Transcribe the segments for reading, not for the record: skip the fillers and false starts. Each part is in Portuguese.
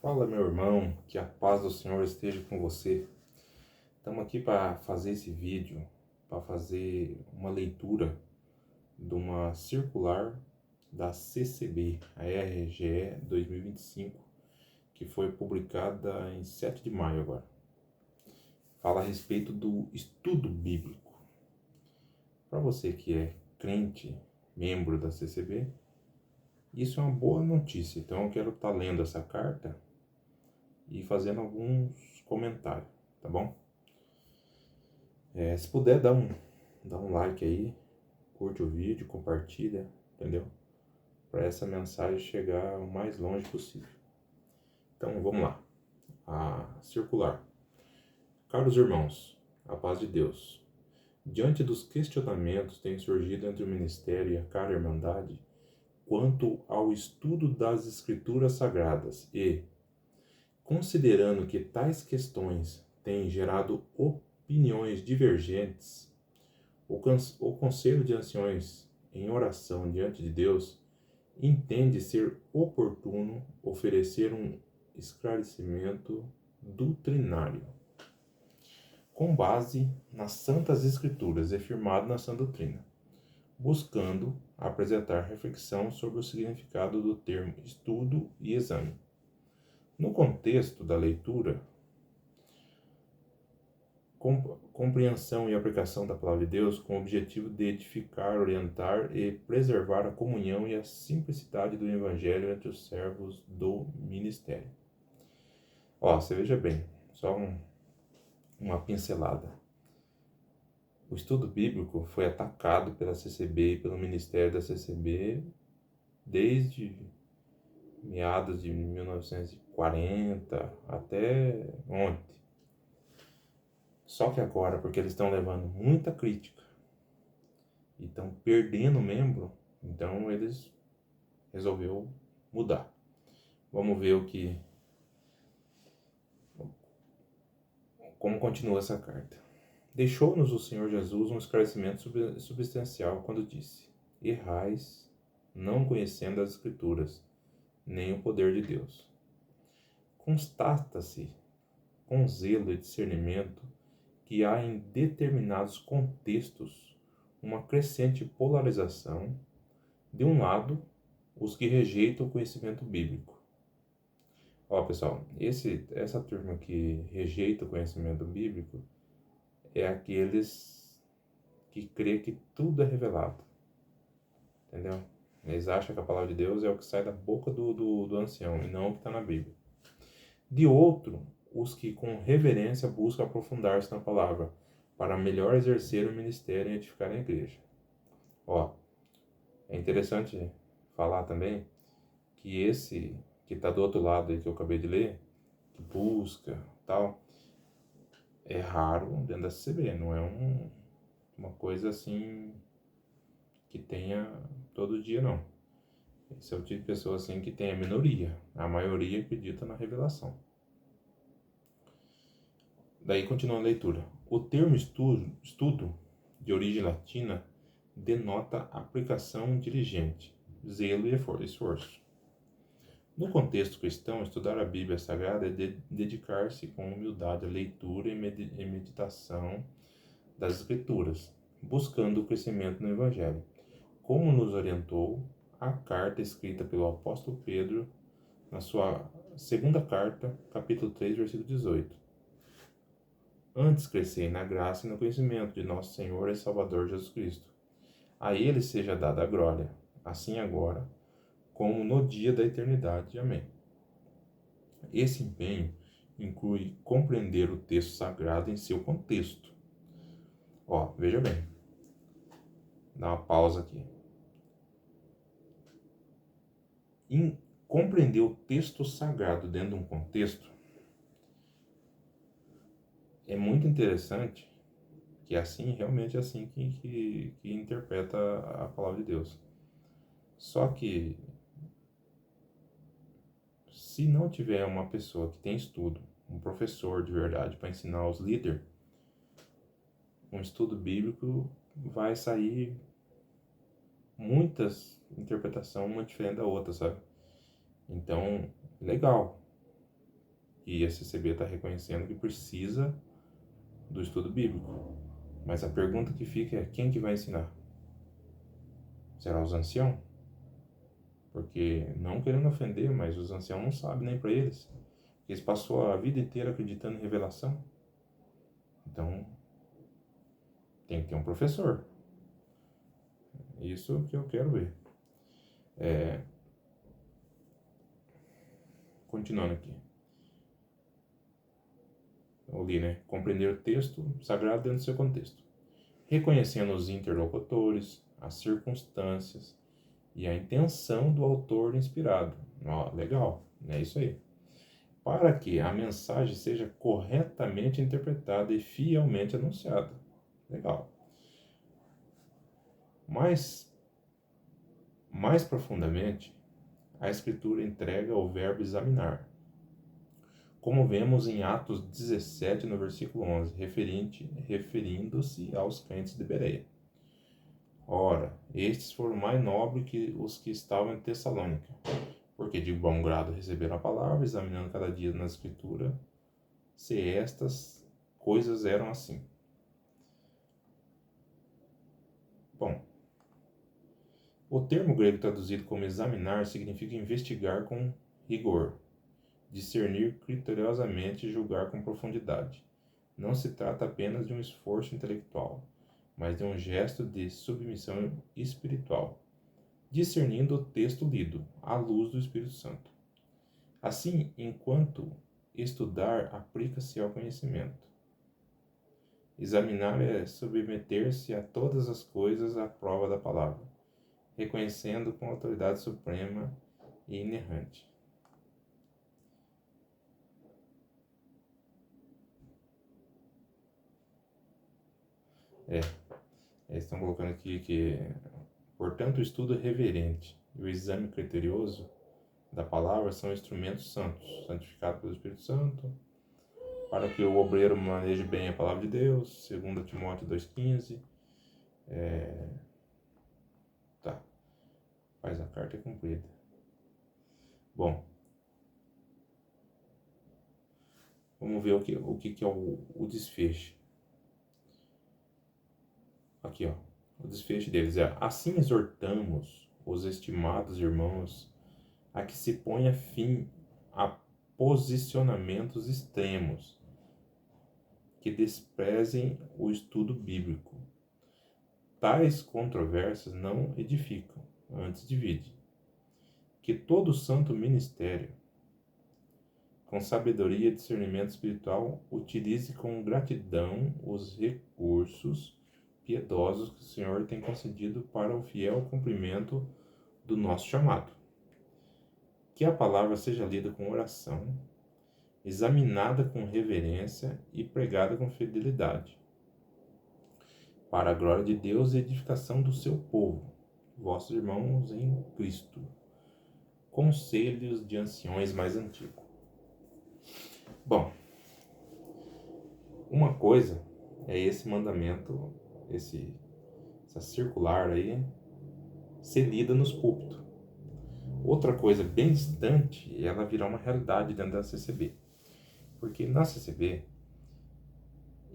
Fala, meu irmão, que a paz do Senhor esteja com você. Estamos aqui para fazer esse vídeo, para fazer uma leitura de uma circular da CCB, a RGE 2025, que foi publicada em 7 de maio agora. Fala a respeito do estudo bíblico. Para você que é crente, membro da CCB, isso é uma boa notícia. Então eu quero estar lendo essa carta e fazendo alguns comentários, tá bom? Se puder, dá um like aí, curte o vídeo, compartilha, entendeu? Para essa mensagem chegar o mais longe possível. Então vamos lá. A circular. Caros irmãos, a paz de Deus. Diante dos questionamentos que têm surgido entre o ministério e a cara irmandade quanto ao estudo das escrituras sagradas e, considerando que tais questões têm gerado opiniões divergentes, o Conselho de Anciões, em oração diante de Deus, entende ser oportuno oferecer um esclarecimento doutrinário, com base nas Santas Escrituras e firmado na sã doutrina, buscando apresentar reflexão sobre o significado do termo estudo e exame. No contexto da leitura, compreensão e aplicação da palavra de Deus com o objetivo de edificar, orientar e preservar a comunhão e a simplicidade do Evangelho entre os servos do ministério. Você veja bem, só uma pincelada. O estudo bíblico foi atacado pela CCB e pelo ministério da CCB desde meados de 1940 até ontem. Só que agora, porque eles estão levando muita crítica e estão perdendo membro, então eles resolveu mudar. Vamos ver como continua essa carta. Deixou-nos o Senhor Jesus um esclarecimento substancial quando disse: errais, não conhecendo as Escrituras, nem o poder de Deus. Constata-se com zelo e discernimento que há em determinados contextos uma crescente polarização, de um lado, os que rejeitam o conhecimento bíblico. Pessoal, essa turma que rejeita o conhecimento bíblico é aqueles que crê que tudo é revelado, entendeu? Eles acham que a palavra de Deus é o que sai da boca do ancião e não o que está na Bíblia. De outro, os que com reverência buscam aprofundar-se na palavra, para melhor exercer o ministério e edificar a igreja. É interessante falar também que esse que está do outro lado aí que eu acabei de ler, que busca tal, é raro dentro da CCB, não é uma coisa assim que tenha todo dia, não. Esse é o tipo de pessoa assim que tem a minoria, a maioria acredita na revelação. Daí continua a leitura. O termo estudo, de origem latina, denota aplicação diligente, zelo e esforço. No contexto cristão, estudar a Bíblia Sagrada é dedicar-se com humildade à leitura e meditação das Escrituras, buscando o crescimento no Evangelho, como nos orientou a carta escrita pelo apóstolo Pedro na sua segunda carta, capítulo 3, versículo 18. Antes crescei na graça e no conhecimento de nosso Senhor e Salvador Jesus Cristo. A Ele seja dada a glória, assim agora, como no dia da eternidade. Amém. Esse empenho inclui compreender o texto sagrado em seu contexto. Veja bem. Dá uma pausa aqui. Compreender o texto sagrado dentro de um contexto é muito interessante, que é assim, realmente é assim que interpreta a palavra de Deus. Só que, se não tiver uma pessoa que tem estudo, um professor de verdade para ensinar os líderes, um estudo bíblico vai sair muitas interpretações, uma diferente da outra, sabe? Então, legal. E a CCB está reconhecendo que precisa do estudo bíblico. Mas a pergunta que fica é: quem que vai ensinar? Será os anciãos? Porque, não querendo ofender, mas os anciãos não sabem nem para eles. Eles passou a vida inteira acreditando em revelação. Então, tem que ter um professor. Isso que eu quero ver. Continuando aqui. Eu li, né? Compreender o texto sagrado dentro do seu contexto. Reconhecendo os interlocutores, as circunstâncias e a intenção do autor inspirado. Ó, legal, é isso aí. Para que a mensagem seja corretamente interpretada e fielmente anunciada. Legal. Mais profundamente, a Escritura entrega o verbo examinar, como vemos em Atos 17, no versículo 11, referindo-se aos crentes de Bereia. Ora, estes foram mais nobres que os que estavam em Tessalônica, porque de bom grado receberam a palavra, examinando cada dia na Escritura, se estas coisas eram assim. Bom, o termo grego traduzido como examinar significa investigar com rigor, discernir criteriosamente e julgar com profundidade. Não se trata apenas de um esforço intelectual, mas de um gesto de submissão espiritual, discernindo o texto lido à luz do Espírito Santo. Assim, enquanto estudar aplica-se ao conhecimento. Examinar é submeter-se a todas as coisas à prova da palavra, reconhecendo com autoridade suprema e inerrante. Eles estão colocando aqui que, portanto, o estudo reverente e o exame criterioso da palavra são instrumentos santos, santificados pelo Espírito Santo, para que o obreiro maneje bem a palavra de Deus, 2 Timóteo 2,15. Tá, faz a carta cumprida. Bom, vamos ver o que é o desfecho. Aqui, ó, o desfecho deles é: assim exortamos os estimados irmãos a que se ponha fim a posicionamentos extremos, que desprezem o estudo bíblico. Tais controvérsias não edificam, antes dividem. Que todo santo ministério, com sabedoria e discernimento espiritual, utilize com gratidão os recursos piedosos que o Senhor tem concedido para o fiel cumprimento do nosso chamado. Que a palavra seja lida com oração, examinada com reverência e pregada com fidelidade, para a glória de Deus e edificação do seu povo, vossos irmãos em Cristo. Conselhos de anciões mais antigos. Bom, uma coisa é esse mandamento, essa circular aí, ser lida nos púlpitos. Outra coisa bem distante é ela virar uma realidade dentro da CCB. Porque na CCB,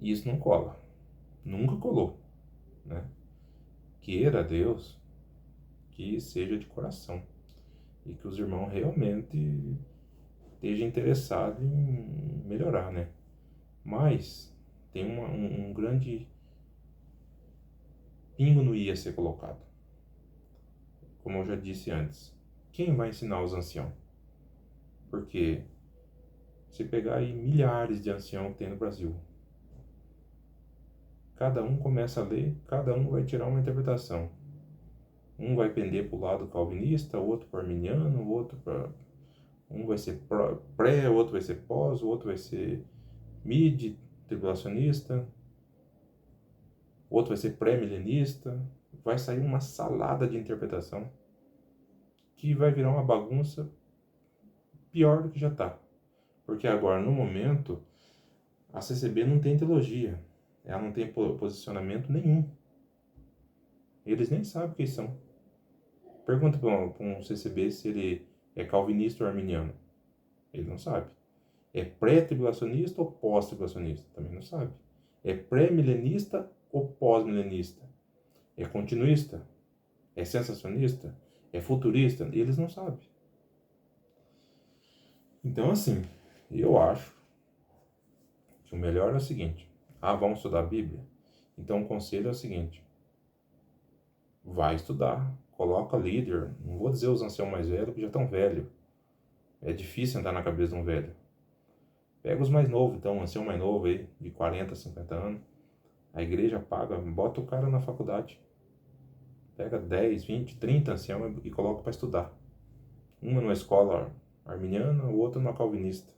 isso não cola. Nunca colou, né? Queira Deus que seja de coração e que os irmãos realmente estejam interessados em melhorar, né? Mas tem um grande pingo no i a ser colocado. Como eu já disse antes, quem vai ensinar os anciãos? Porque se pegar aí milhares de anciãos que tem no Brasil, cada um começa a ler, cada um vai tirar uma interpretação. Um vai pender para o lado calvinista, outro para arminiano, outro para... Um vai ser pré, o outro vai ser pós, o outro vai ser mid, tribulacionista, o outro vai ser pré-milenista. Vai sair uma salada de interpretação que vai virar uma bagunça pior do que já está. Porque agora, no momento, a CCB não tem teologia. Ela não tem posicionamento nenhum. Eles nem sabem quem são. Pergunta para um CCB se ele é calvinista ou arminiano. Ele não sabe. É pré-tribulacionista ou pós-tribulacionista? Também não sabe. É pré-milenista ou pós-milenista? É continuista? É sensacionista? É futurista? Eles não sabem. Então, assim, eu acho que o melhor é o seguinte. Vamos estudar a Bíblia? Então, o conselho é o seguinte. Vai estudar. Coloca líder. Não vou dizer os anciãos mais velhos, que já estão velhos. É difícil entrar na cabeça de um velho. Pega os mais novos, então, um ancião mais novo aí, de 40, 50 anos. A igreja paga, bota o cara na faculdade. Pega 10, 20, 30 anciãos e coloca para estudar. Uma numa escola arminiana, o outro numa calvinista.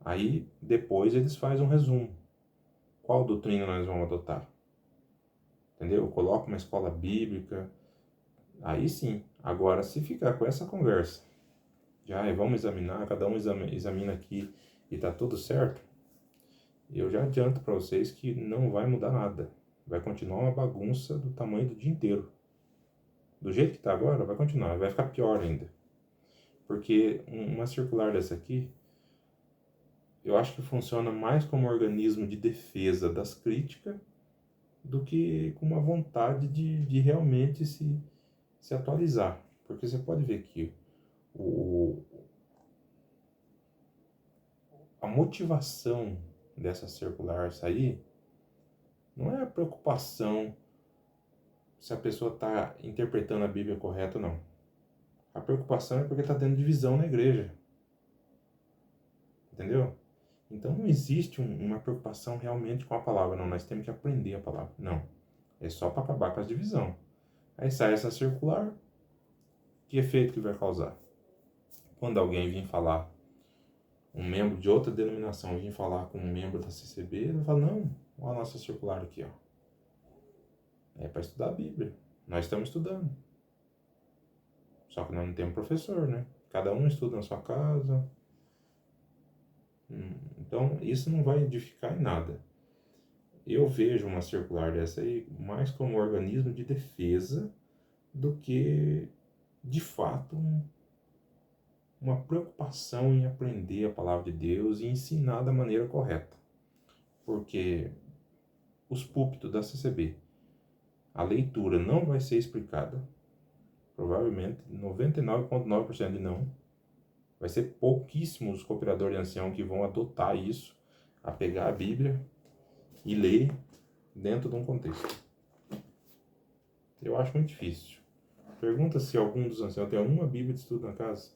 Aí, depois, eles fazem um resumo. Qual doutrina nós vamos adotar? Entendeu? Coloca uma escola bíblica. Aí sim. Agora, se ficar com essa conversa, já vamos examinar, cada um examina aqui e tá tudo certo, eu já adianto para vocês que não vai mudar nada. Vai continuar uma bagunça do tamanho do dia inteiro. Do jeito que está agora, vai continuar. Vai ficar pior ainda. Porque uma circular dessa aqui, eu acho que funciona mais como um organismo de defesa das críticas do que com uma vontade de realmente se atualizar. Porque você pode ver que a motivação dessa circular sair não é a preocupação se a pessoa está interpretando a Bíblia correta ou não. A preocupação é porque está tendo divisão na igreja. Entendeu? Então não existe uma preocupação realmente com a palavra. Não, nós temos que aprender a palavra. Não. É só para acabar com a divisão. Aí sai essa circular. Que efeito que vai causar? Quando alguém vir falar, um membro de outra denominação vir falar com um membro da CCB, ele vai falar, não, olha a nossa circular aqui, ó. É para estudar a Bíblia. Nós estamos estudando. Só que nós não temos professor, né? Cada um estuda na sua casa. Então, isso não vai edificar em nada. Eu vejo uma circular dessa aí mais como um organismo de defesa do que, de fato, uma preocupação em aprender a palavra de Deus e ensinar da maneira correta. Porque os púlpitos da CCB, a leitura não vai ser explicada, provavelmente 99,9% de não. Vai ser pouquíssimos os cooperadores de ancião que vão adotar isso, a pegar a Bíblia e ler dentro de um contexto. Eu acho muito difícil. Pergunta se algum dos anciãos tem uma Bíblia de estudo na casa.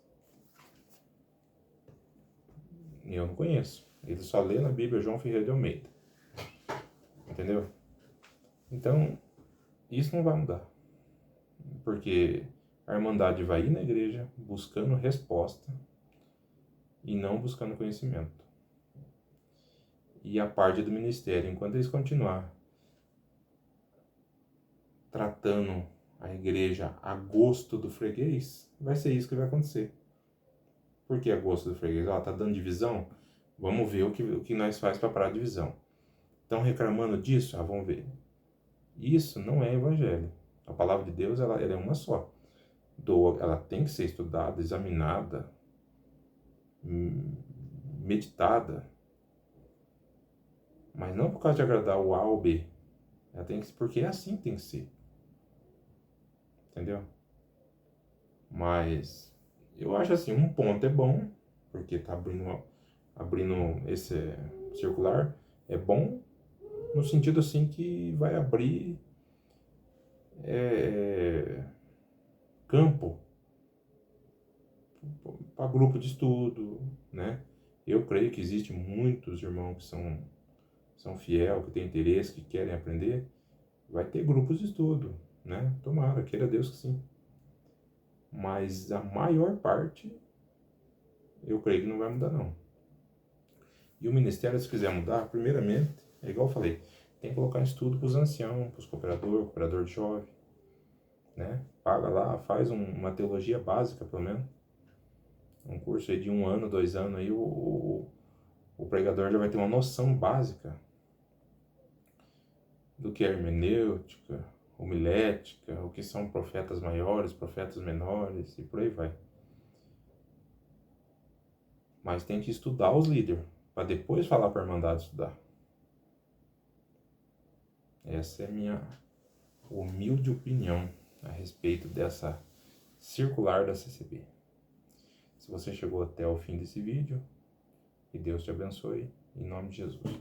Eu não conheço. Ele só lê na Bíblia João Ferreira de Almeida. Entendeu? Então, isso não vai mudar. Porque a Irmandade vai ir na igreja buscando resposta e não buscando conhecimento. E a parte do ministério, enquanto eles continuar tratando a igreja a gosto do freguês, vai ser isso que vai acontecer. Por que a gosto do freguês? Tá dando divisão? Vamos ver o que nós faz para parar a divisão. Estão reclamando disso? Vamos ver. Isso não é evangelho. A palavra de Deus ela é uma só. Ela tem que ser estudada, examinada, meditada. Mas não por causa de agradar o A ou B. Ela tem que, porque é assim que tem que ser. Entendeu? Mas eu acho assim, um ponto é bom, porque tá abrindo esse circular, é bom no sentido assim que vai abrir campo para grupo de estudo, né? Eu creio que existem muitos irmãos que são fiel, que têm interesse, que querem aprender. Vai ter grupos de estudo, né? Tomara, queira Deus que sim. Mas a maior parte, eu creio que não vai mudar não. E o ministério, se quiser mudar, primeiramente, é igual eu falei, tem que colocar em estudo para os anciãos, para os cooperador de jovem, né? Paga lá, faz uma teologia básica, pelo menos. Um curso aí de 1 ano, 2 anos, aí o pregador já vai ter uma noção básica do que é hermenêutica, homilética, o que são profetas maiores, profetas menores, e por aí vai. Mas tem que estudar os líderes, para depois falar para a Irmandade estudar. Essa é a minha humilde opinião a respeito dessa circular da CCB. Se você chegou até o fim desse vídeo, que Deus te abençoe, em nome de Jesus.